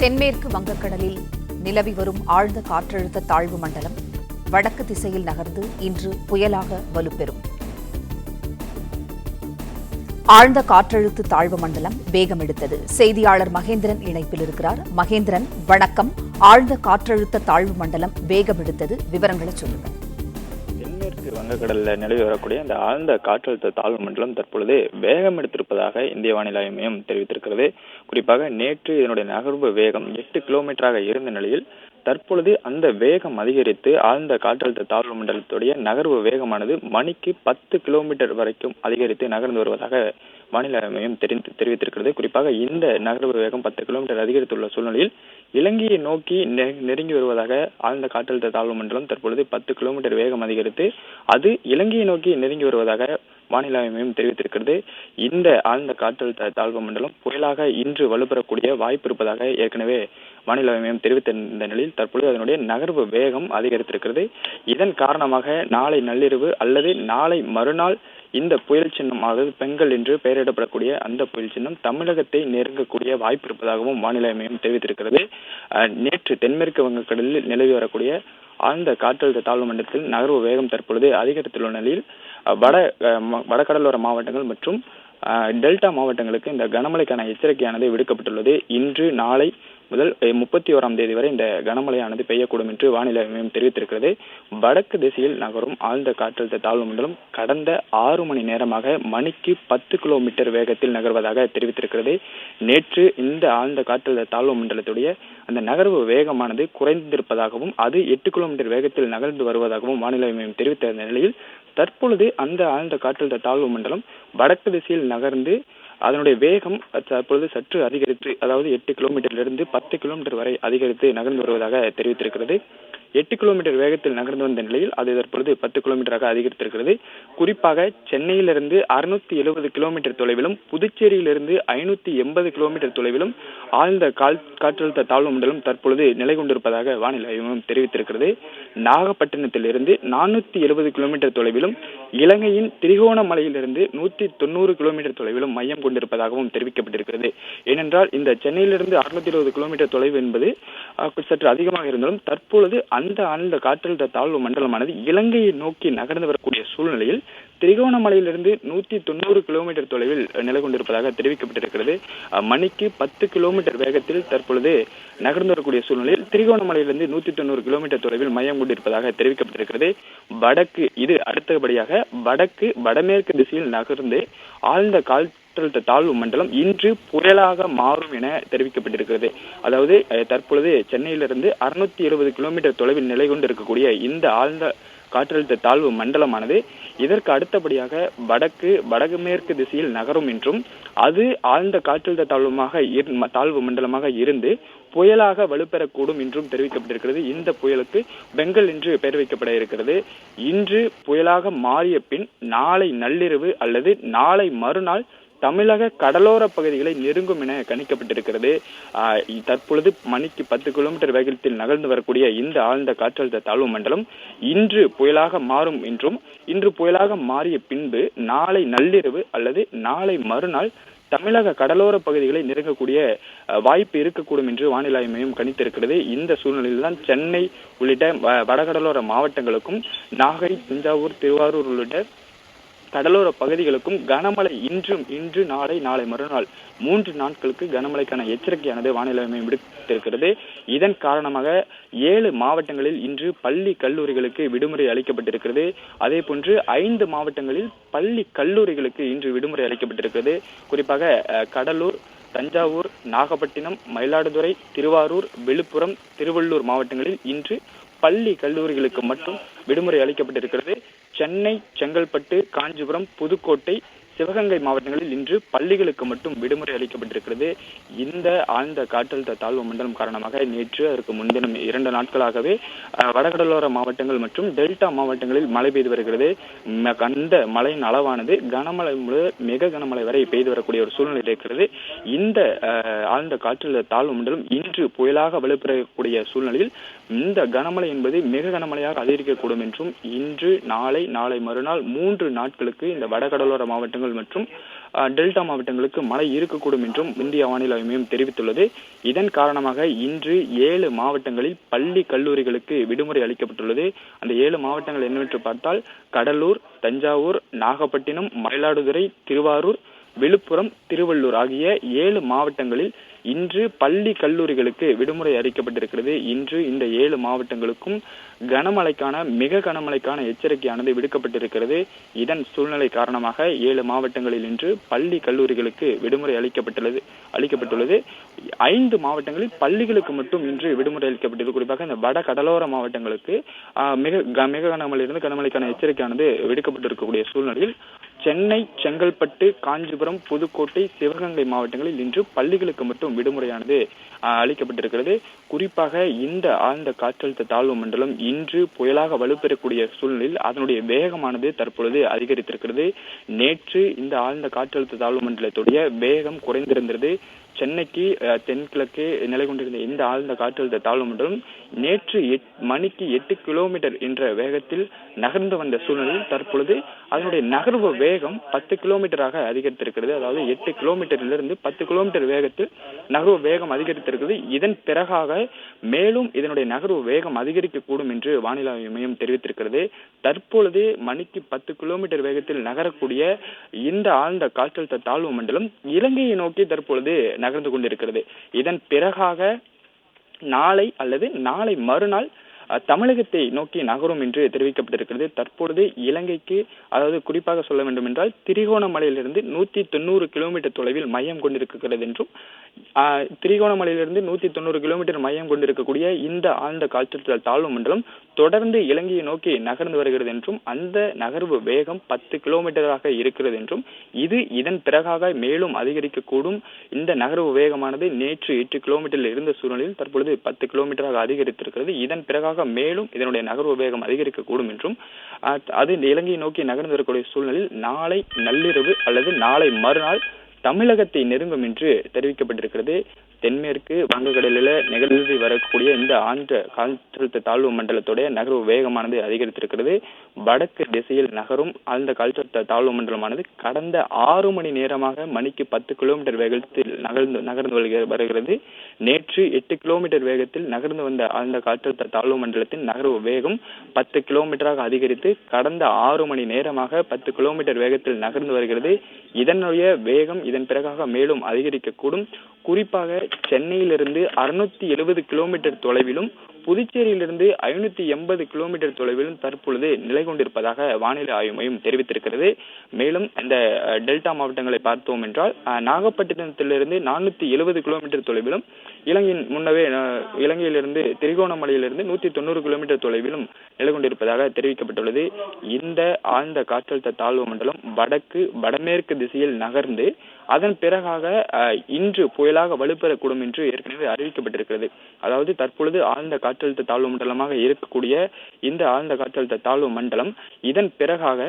தென்மேற்கு வங்கக்கடலில் நிலவி வரும் ஆழ்ந்த காற்றழுத்த தாழ்வு மண்டலம் வடக்கு திசையில் நகர்ந்து இன்று புயலாக வலுப்பெறும். ஆழ்ந்த காற்றழுத்த தாழ்வு மண்டலம் வேகமெடுத்தது. செய்தியாளர் மகேந்திரன் இணைப்பில் இருக்கிறார். மகேந்திரன், வணக்கம். ஆழ்ந்த காற்றழுத்த தாழ்வு மண்டலம் வேகமெடுத்தது, விவரங்களை சொல்லுங்கள். தென்மேற்கு வங்கக்கடலில் நிலவி வரக்கூடிய இந்த ஆழ்ந்த காற்றழுத்த தாழ்வு மண்டலம் தற்பொழுது வேகம் எடுத்திருப்பதாக இந்திய வானிலை ஆய்வு மையம் தெரிவித்திருக்கிறது. குறிப்பாக நேற்று இதனுடைய நகர்வு வேகம் 8 கிலோமீட்டராக இருந்த நிலையில் தற்பொழுது அந்த வேகம் அதிகரித்து ஆழ்ந்த காற்றழுத்த தாழ்வு மண்டலத்துடைய நகர்வு வேகமானது மணிக்கு 10 கிலோமீட்டர் வரைக்கும் அதிகரித்து நகர்ந்து வருவதாக வானிலை மையம் தெரிவித்திருக்கிறது. குறிப்பாக இந்த நகர்வு வேகம் 10 கிலோமீட்டர் அதிகரித்துள்ள சூழ்நிலையில் இலங்கையை நோக்கி நெருங்கி வருவதாக ஆழ்ந்த காற்றழுத்த தாழ்வு மண்டலம் தற்பொழுது 10 கிலோமீட்டர் வேகம் அதிகரித்து அது இலங்கையை நோக்கி நெருங்கி வருவதாக வானிலை மையம் தெரிவித்திருக்கிறது. இந்த ஆழ்ந்த காற்றழுத்த தாழ்வு மண்டலம் புயலாக இன்று வலுப்பெறக்கூடிய வாய்ப்பு இருப்பதாக ஏற்கனவே வானிலை மையம் தெரிவித்திருந்த நிலையில் தற்பொழுது அதனுடைய நகர்வு வேகம் அதிகரித்திருக்கிறது. இதன் காரணமாக நாளை நள்ளிரவு அல்லது நாளை மறுநாள் இந்த புயல் சின்னம், அதாவது பெங்கல் என்று பெயரிடப்படக்கூடிய அந்த புயல் சின்னம் தமிழகத்தை நெருங்கக்கூடிய வாய்ப்பு இருப்பதாகவும் வானிலை மையம் தெரிவித்திருக்கிறது. நேற்று தென்மேற்கு வங்கக்கடலில் நிலவி வரக்கூடிய ஆழ்ந்த காற்றழுத்த தாழ்வு மண்டலத்தில் நகர்வு வேகம் தற்பொழுது அதிகரித்துள்ள நிலையில் வடகடலோர மாவட்டங்கள் மற்றும் டெல்டா மாவட்டங்களுக்கு இந்த கனமழைக்கான எச்சரிக்கையானது விடுக்கப்பட்டுள்ளது. இன்று நாளை முதல் 31ஆம் தேதி வரை இந்த கனமழையானது பெய்யக்கூடும் என்று வானிலை மையம் தெரிவித்திருக்கிறது. வடக்கு திசையில் நகரும் ஆழ்ந்த காற்றழுத்த தாழ்வு மண்டலம் கடந்த 6 மணி நேரமாக மணிக்கு 10 கிலோமீட்டர் வேகத்தில் நகர்வதாக தெரிவித்திருக்கிறது. நேற்று இந்த ஆழ்ந்த காற்றழுத்த தாழ்வு மண்டலத்துடைய அந்த நகர்வு வேகமானது குறைந்திருப்பதாகவும் அது 8 கிலோமீட்டர் வேகத்தில் நகர்ந்து வருவதாகவும் வானிலை மையம் தெரிவித்த நிலையில் தற்பொழுது அந்த ஆழ்ந்த காற்றழுத்த தாழ்வு மண்டலம் வடக்கு திசையில் நகர்ந்து அதனுடைய வேகம் தற்பொழுது சற்று அதிகரித்து, அதாவது 8 கிலோமீட்டரிலிருந்து 10 கிலோமீட்டர் வரை அதிகரித்து நகர்ந்து வருவதாக தெரிவித்திருக்கிறது. 8 கிலோமீட்டர் வேகத்தில் நகர்ந்து வந்த நிலையில் அது தற்பொழுது 10 கிலோமீட்டராக அதிகரித்திருக்கிறது. குறிப்பாக சென்னையிலிருந்து 670 கிலோமீட்டர் தொலைவிலும் புதுச்சேரியிலிருந்து 580 கிலோமீட்டர் தொலைவிலும் ஆழ்ந்த காற்றழுத்த தாழ்வு மண்டலம் தற்பொழுது நிலை கொண்டிருப்பதாக வானிலை ஆய்வு தெரிவித்திருக்கிறது. நாகப்பட்டினத்திலிருந்து 470 கிலோமீட்டர் தொலைவிலும் இலங்கையின் திரிகோணமலையிலிருந்து 190 கிலோமீட்டர் தொலைவிலும் மையம் கொண்டிருப்பதாகவும் தெரிவிக்கப்பட்டிருக்கிறது. ஏனென்றால் இந்த சென்னையிலிருந்து 620 கிலோமீட்டர் தொலைவு என்பது சற்று அதிகமாக இருந்தாலும் தற்பொழுது அந்த ஆழ்ந்த காற்றழுத்த தாழ்வு மண்டலமானது இலங்கையை நோக்கி நகர்ந்து வரக்கூடிய சூழ்நிலையில் திரிகோணமலையிலிருந்து 190 கிலோமீட்டர் தொலைவில் நிலை கொண்டிருப்பதாக தெரிவிக்கப்பட்டிருக்கிறது. மணிக்கு 10 கிலோமீட்டர் வேகத்தில் தற்பொழுது நகர்ந்து வரக்கூடிய சூழ்நிலையில் திரிகோணமலையிலிருந்து 190 கிலோமீட்டர் தொலைவில் மையம் கொண்டிருப்பதாக தெரிவிக்கப்பட்டிருக்கிறது. இது அடுத்தபடியாக வடமேற்கு திசையில் நகர்ந்து ஆழ்ந்த காற்றழுத்த தாழ்வு மண்டலம் இன்று புயலாக மாறும் என தெரிவிக்கப்பட்டிருக்கிறது. அதாவது தற்பொழுது சென்னையிலிருந்து 620 கிலோமீட்டர் தொலைவில் நிலை கொண்டு இருக்கக்கூடிய இந்த ஆழ்ந்த காற்றழுத்த தாழ்வு மண்டலமானது இதற்கு அடுத்தபடியாக வடமேற்கு திசையில் நகரும் என்றும் அது ஆழ்ந்த காற்றழுத்த தாழ்வு மண்டலமாக இருந்து புயலாக வலுப்பெறக்கூடும் என்றும் தெரிவிக்கப்பட்டிருக்கிறது. இந்த புயலுக்கு பெங்கல் என்று பெயர் வைக்கப்பட இருக்கிறது. இன்று புயலாக மாறிய பின் நாளை நள்ளிரவு அல்லது நாளை மறுநாள் தமிழக கடலோர பகுதிகளை நெருங்கும் என கணிக்கப்பட்டிருக்கிறது. தற்பொழுது மணிக்கு 10 கிலோமீட்டர் வேகத்தில் நகர்ந்து வரக்கூடிய இந்த ஆழ்ந்த காற்றழுத்த தாழ்வு மண்டலம் இன்று புயலாக மாறும் என்றும் இன்று புயலாக மாறிய பின்பு நாளை நள்ளிரவு அல்லது நாளை மறுநாள் தமிழக கடலோர பகுதிகளை நெருங்கக்கூடிய வாய்ப்பு இருக்கக்கூடும் என்று வானிலை மையம் கணித்திருக்கிறது. இந்த சூழ்நிலையில்தான் சென்னை உள்ளிட்ட வடகடலோர மாவட்டங்களுக்கும் நாகை, தஞ்சாவூர், திருவாரூர் உள்ளிட்ட கடலோர பகுதிகளுக்கும் கனமழை இன்று நாளை மறுநாள் 3 நாட்களுக்கு கனமழைக்கான எச்சரிக்கையானது வானிலை மையம் விடுத்திருக்கிறது. இதன் காரணமாக 7 மாவட்டங்களில் இன்று பள்ளி கல்லூரிகளுக்கு விடுமுறை அளிக்கப்பட்டிருக்கிறது. அதே போன்று 5 மாவட்டங்களில் பள்ளி கல்லூரிகளுக்கு இன்று விடுமுறை அளிக்கப்பட்டிருக்கிறது. குறிப்பாக கடலூர், தஞ்சாவூர், நாகப்பட்டினம், மயிலாடுதுறை, திருவாரூர், விழுப்புரம், திருவள்ளூர் மாவட்டங்களில் இன்று பள்ளி கல்லூரிகளுக்கு மட்டும் விடுமுறை அளிக்கப்பட்டிருக்கிறது. சென்னை, செங்கல்பட்டு, காஞ்சிபுரம், புதுக்கோட்டை, சிவகங்கை மாவட்டங்களில் இன்று பள்ளிகளுக்கு மட்டும் விடுமுறை அளிக்கப்பட்டிருக்கிறது. இந்த ஆழ்ந்த காற்றழுத்த தாழ்வு மண்டலம் காரணமாக நேற்று அதற்கு முன்தினம் 2 நாட்களாகவே வடகடலோர மாவட்டங்கள் மற்றும் டெல்டா மாவட்டங்களில் மழை பெய்து வருகிறது. அந்த மழையின் அளவானது கனமழை முதல் மிக கனமழை வரை பெய்து வரக்கூடிய ஒரு சூழ்நிலை இருக்கிறது. இந்த ஆழ்ந்த காற்றழுத்த தாழ்வு மண்டலம் இன்று புயலாக வலுப்பெறக்கூடிய சூழ்நிலையில் இந்த கனமழை என்பது மிக கனமழையாக அதிகரிக்கக்கூடும் என்றும் இன்று நாளை மறுநாள் 3 நாட்களுக்கு இந்த வடகடலோர மாவட்டங்கள் மற்றும் டெல்டா மாவட்டங்களுக்கு மழை இருக்கக்கூடும் என்றும் இந்திய வானிலை ஆய்வு மையம் தெரிவித்துள்ளது. இதன் காரணமாக இன்று 7 மாவட்டங்களில் பள்ளி கல்லூரிகளுக்கு விடுமுறை அளிக்கப்பட்டுள்ளது. அந்த 7 மாவட்டங்கள் என்னவென்று பார்த்தால் கடலூர், தஞ்சாவூர், நாகப்பட்டினம், மயிலாடுதுறை, திருவாரூர், விழுப்புரம், திருவள்ளூர் ஆகிய 7 மாவட்டங்களில் இன்று பள்ளி கல்லூரிகளுக்கு விடுமுறை அறிவிக்கப்பட்டிருக்கிறது. இன்று இந்த 7 மாவட்டங்களுக்கும் மிக கனமழைக்கான எச்சரிக்கையானது விடுக்கப்பட்டிருக்கிறது. இதன் சூழ்நிலை காரணமாக 7 மாவட்டங்களில் இன்று பள்ளி கல்லூரிகளுக்கு விடுமுறை அளிக்கப்பட்டுள்ளது. 5 மாவட்டங்களில் பள்ளிகளுக்கு மட்டும் இன்று விடுமுறை அளிக்கப்பட்டது. குறிப்பாக இந்த வட கடலோர மாவட்டங்களுக்கு மிக கனமழையிலிருந்து கனமழைக்கான எச்சரிக்கையானது விடுக்கப்பட்டிருக்கக்கூடிய சூழ்நிலையில் சென்னை, செங்கல்பட்டு, காஞ்சிபுரம், புதுக்கோட்டை, சிவகங்கை மாவட்டங்களில் இன்று பள்ளிகளுக்கு மட்டும் விடுமுறையானது அளிக்கப்பட்டிருக்கிறது. குறிப்பாக இந்த ஆழ்ந்த காற்றழுத்த தாழ்வு மண்டலம் இன்று புயலாக வலுப்பெறக்கூடிய சூழ்நிலையில் அதனுடைய வேகமானது தற்பொழுது அதிகரித்திருக்கிறது. நேற்று இந்த ஆழ்ந்த காற்றழுத்த தாழ்வு மண்டலத்துடைய வேகம் குறைந்திருந்தது. சென்னைக்கு தென்கிழக்கே நிலை கொண்டிருந்த இந்த ஆழ்ந்த காற்றழுத்த தாழ்வு மண்டலம் நேற்று மணிக்கு 8 கிலோமீட்டர் என்ற வேகத்தில் நகர்ந்து வந்த சூழ்நிலையில் தற்பொழுது அதனுடைய நகர்வு வேகம் 10 கிலோமீட்டராக அதிகரித்திருக்கிறது. அதாவது 8 கிலோமீட்டரிலிருந்து 10 கிலோமீட்டர் வேகத்தில் நகர்வு வேகம் அதிகரித்திருக்கிறது. இதன் பிறகாக மேலும் இதனுடைய நகர்வு வேகம் அதிகரிக்கக்கூடும் என்று வானிலை ஆய்வு மையம் தெரிவித்திருக்கிறது. தற்பொழுது மணிக்கு 10 கிலோமீட்டர் வேகத்தில் நகரக்கூடிய இந்த ஆழ்ந்த காற்றழுத்த தாழ்வு மண்டலம் இலங்கையை நோக்கி தற்பொழுது நகர்ந்து கொண்டிருக்கிறது. இதன் பிறகாக நாளை அல்லது நாளை மறுநாள் தமிழகத்தை நோக்கி நகரும் என்று தெரிவிக்கப்பட்டிருக்கிறது. தற்பொழுது இலங்கைக்கு, அதாவது குறிப்பாக சொல்ல வேண்டும் என்றால் திரிகோணமலையிலிருந்து 190 கிலோமீட்டர் தொலைவில் மையம் கொண்டிருக்கிறது என்றும் திரிகோணமலையிலிருந்து 190 கிலோமீட்டர் மையம் கொண்டிருக்கக்கூடிய இந்த ஆழ்ந்த காற்றழுத்த தாழ்வு மண்டலம் தொடர்ந்து இலங்கையை நோக்கி நகர்ந்து வருகிறது என்றும் அந்த நகர்வு வேகம் 10 கிலோமீட்டராக இருக்கிறது என்றும் இதன் பிறகாக மேலும் அதிகரிக்கக்கூடும். இந்த நகர்வு வேகமானது நேற்று 8 கிலோமீட்டரில் இருந்த சூழ்நிலையில் தற்பொழுது 10 கிலோமீட்டராக அதிகரித்திருக்கிறது. இதன் பிறகாக மேலும் இதனுடைய நகர்வு வேகம் அதிகரிக்கக்கூடும் என்றும் அது இலங்கையை நோக்கி நகர்ந்து வரக்கூடிய சூழ்நிலையில் நாளை நள்ளிரவு அல்லது நாளை மறுநாள் தமிழகத்தை நெருங்கும் என்று தெரிவிக்கப்பட்டிருக்கிறது. தென்மேற்கு வங்கக்கடலில் நிகழ்ந்து வரக்கூடிய இந்த ஆழ்ந்த காற்றழுத்த தாழ்வு மண்டலத்துடைய நகர்வு வேகமானது அதிகரித்திருக்கிறது. வடக்கு திசையில் நகரும் ஆழ்ந்த காற்றழுத்த தாழ்வு மண்டலமானது கடந்த 6 மணி நேரமாக மணிக்கு 10 கிலோமீட்டர் வேகத்தில் நகர்ந்து வருகிறது. நேற்று 8 கிலோமீட்டர் வேகத்தில் நகர்ந்து வந்த ஆழ்ந்த காற்றழுத்த தாழ்வு மண்டலத்தின் நகர்வு வேகம் 10 கிலோமீட்டராக அதிகரித்து கடந்த 6 மணி நேரமாக 10 கிலோமீட்டர் வேகத்தில் நகர்ந்து வருகிறது. இதனுடைய வேகம் இதன் பிறகாக மேலும் அதிகரிக்கக்கூடும். குறிப்பாக சென்னையிலிருந்து 670 கிலோமீட்டர் தொலைவிலும் புதுச்சேரியிலிருந்து 580 கிலோமீட்டர் தொலைவிலும் தற்பொழுது நிலை கொண்டிருப்பதாக வானிலை ஆய்வு மையம் தெரிவித்திருக்கிறது. மேலும் இந்த டெல்டா மாவட்டங்களை பார்த்தோம் என்றால் நாகப்பட்டினத்திலிருந்து 470 கிலோமீட்டர் தொலைவிலும் இலங்கையிலிருந்து திரிகோணமலையிலிருந்து 190 கிலோமீட்டர் தொலைவிலும் நிலை கொண்டிருப்பதாக தெரிவிக்கப்பட்டுள்ளது. இந்த ஆழ்ந்த காற்றழுத்த தாழ்வு மண்டலம் வடமேற்கு திசையில் நகர்ந்து அதன் பிறகாக இன்று புயலாக வலுப்பெறக்கூடும் என்று ஏற்கனவே அறிவிக்கப்பட்டிருக்கிறது. அதாவது தற்பொழுது ஆழ்ந்த காற்றழுத்த தாழ்வு மண்டலமாக இருக்கக்கூடிய இந்த ஆழ்ந்த காற்றழுத்த தாழ்வு மண்டலம் இதன் பிறகாக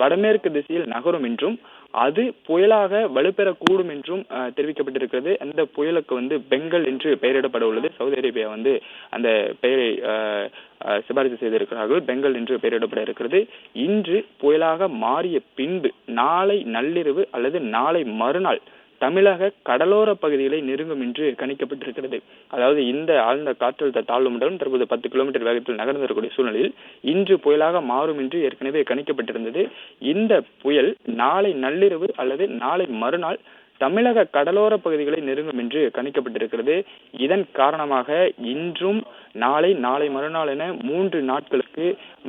வடமேற்கு திசையில் நகரும் என்றும் அது புயலாக வலுப்பெறக்கூடும் என்றும் தெரிவிக்கப்பட்டிருக்கிறது. அந்த புயலுக்கு பெங்கல் என்று பெயரிடப்பட உள்ளது. சவுதி அரேபியா அந்த பெயரை சிபாரிசு செய்திருக்கிறார்கள். பெங்கல் என்று பெயரிடப்பட இருக்கிறது. இன்று புயலாக மாறிய பின்பு நாளை நள்ளிரவு அல்லது நாளை மறுநாள் தமிழக கடலோர பகுதிகளை நெருங்கும் என்று கணிக்கப்பட்டிருக்கிறது. அதாவது இந்த ஆழ்ந்த காற்றழுத்த தாழ்வு மண்டலம் தற்போது 10 கிலோமீட்டர் வேகத்தில் நகர்ந்து வரக்கூடிய சூழ்நிலையில் இன்று புயலாக மாறும் என்று ஏற்கனவே கணிக்கப்பட்டிருந்தது. இந்த புயல் நாளை நள்ளிரவு அல்லது நாளை மறுநாள் தமிழக கடலோர பகுதிகளை நெருங்கும் என்று கணிக்கப்பட்டிருக்கிறது. இதன் காரணமாக இன்றும் நாளை மறுநாள் என 3 நாட்களுக்கு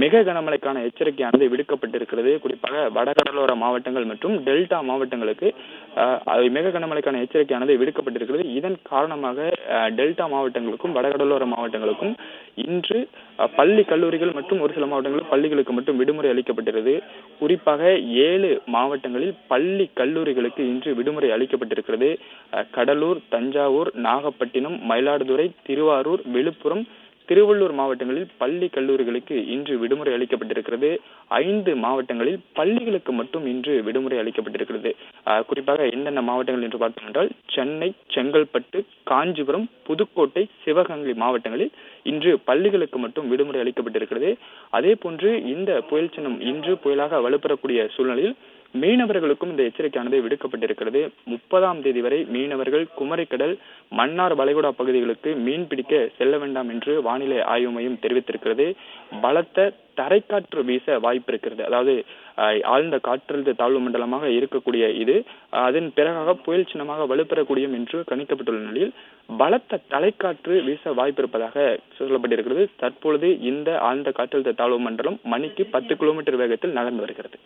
மிக கனமழைக்கான எச்சரிக்கையானது விடுக்கப்பட்டிருக்கிறது. குறிப்பாக வடகடலோர மாவட்டங்கள் மற்றும் டெல்டா மாவட்டங்களுக்கு மிக கனமழைக்கான எச்சரிக்கையானது விடுக்கப்பட்டிருக்கிறது. இதன் காரணமாக டெல்டா மாவட்டங்களுக்கும் வடகடலோர மாவட்டங்களுக்கும் இன்று பள்ளி கல்லூரிகள் மற்றும் ஒரு சில மாவட்டங்களில் பள்ளிகளுக்கு மட்டும் விடுமுறை அளிக்கப்பட்டிருக்கிறது. குறிப்பாக 7 மாவட்டங்களில் பள்ளி கல்லூரிகளுக்கு இன்று விடுமுறை அளிக்கப்பட்டிருக்கிறது. கடலூர், தஞ்சாவூர், நாகப்பட்டினம், மயிலாடுதுறை, திருவாரூர், விழுப்புரம், திருவள்ளூர் மாவட்டங்களில் பள்ளி கல்லூரிகளுக்கு இன்று விடுமுறை அளிக்கப்பட்டிருக்கிறது. 5 மாவட்டங்களில் பள்ளிகளுக்கு மட்டும் இன்று விடுமுறை அளிக்கப்பட்டிருக்கிறது. குறிப்பாக என்னென்ன மாவட்டங்கள் என்று பார்த்தோம் என்றால் சென்னை, செங்கல்பட்டு, காஞ்சிபுரம், புதுக்கோட்டை, சிவகங்கை மாவட்டங்களில் இன்று பள்ளிகளுக்கு மட்டும் விடுமுறை அளிக்கப்பட்டிருக்கிறது. அதே போன்று இந்த புயல் சின்னம் இன்று புயலாக வலுப்பெறக்கூடிய சூழ்நிலையில் மீனவர்களுக்கும் இந்த எச்சரிக்கையானது விடுக்கப்பட்டிருக்கிறது. 30ஆம் தேதி வரை மீனவர்கள் குமரிக்கடல், மன்னார் வளைகுடா பகுதிகளுக்கு மீன் பிடிக்க செல்ல வேண்டாம் என்று வானிலை ஆய்வு மையம் தெரிவித்திருக்கிறது. பலத்த தரைக்காற்று வீச வாய்ப்பு இருக்கிறது. அதாவது ஆழ்ந்த காற்றழுத்த தாழ்வு மண்டலமாக இருக்கக்கூடிய இது அதன் பிறகாக புயல் சின்னமாக வலுப்பெறக்கூடியும் என்று கணிக்கப்பட்டுள்ள நிலையில் பலத்த தலைக்காற்று வீச வாய்ப்பு இருப்பதாக சொல்லப்பட்டிருக்கிறது. தற்பொழுது இந்த ஆழ்ந்த காற்றழுத்த தாழ்வு மண்டலம் மணிக்கு 10 கிலோமீட்டர் வேகத்தில் நகர்ந்து வருகிறது.